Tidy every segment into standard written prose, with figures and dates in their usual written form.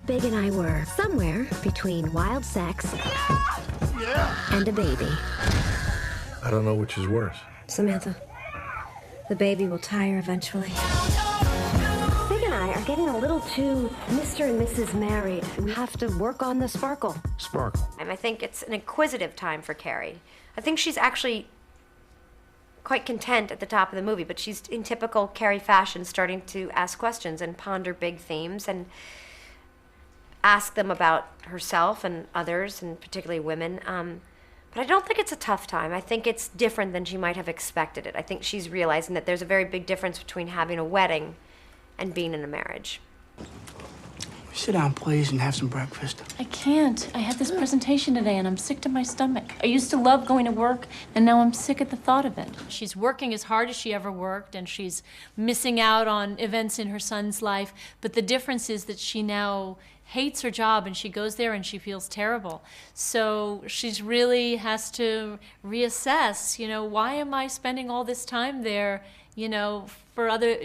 Big and I were somewhere between wild sex and a baby. I don't know which is worse. Samantha, the baby will tire eventually. Big and I are getting a little too Mr. and Mrs. Married. We have to work on the sparkle. Sparkle. And I think it's an inquisitive time for Carrie. I think she's actually quite content at the top of the movie, but she's in typical Carrie fashion starting to ask questions and ponder big themes and ask them about herself and others, and particularly women. But I don't think it's a tough time. I think it's different than she might have expected it. I think she's realizing that there's a very big difference between having a wedding and being in a marriage. Sit down, please, and have some breakfast. I can't. I had this presentation today, and I'm sick to my stomach. I used to love going to work, and now I'm sick at the thought of it. She's working as hard as she ever worked, and she's missing out on events in her son's life. But the difference is that she now hates her job, and she goes there and she feels terrible. So she's really has to reassess, why am I spending all this time there, for other,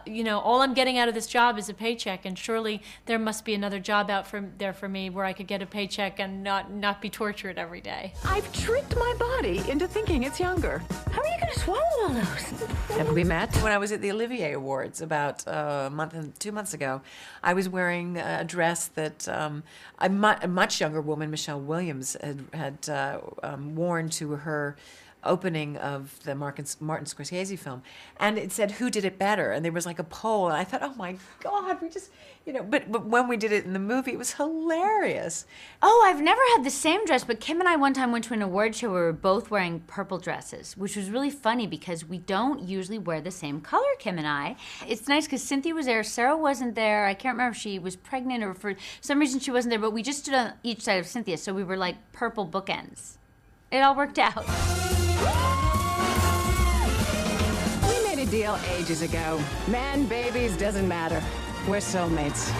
all I'm getting out of this job is a paycheck, and surely there must be another job out there for me where I could get a paycheck and not be tortured every day. I've tricked my body into thinking it's younger. How are you going to swallow all those? Have we met? When I was at the Olivier Awards about a month and 2 months ago, I was wearing a dress that a much younger woman, Michelle Williams, had worn to her opening of the Martin Scorsese film, and it said, "Who did it better?" And there was like a poll, and I thought, oh my God, we just, but when we did it in the movie, it was hilarious. Oh, I've never had the same dress, but Kim and I one time went to an award show where we were both wearing purple dresses, which was really funny because we don't usually wear the same color, Kim and I. It's nice because Cynthia was there, Sarah wasn't there, I can't remember if she was pregnant or for some reason she wasn't there, but we just stood on each side of Cynthia, so we were like purple bookends. It all worked out. We made a deal ages ago. Man, babies, doesn't matter. We're soulmates.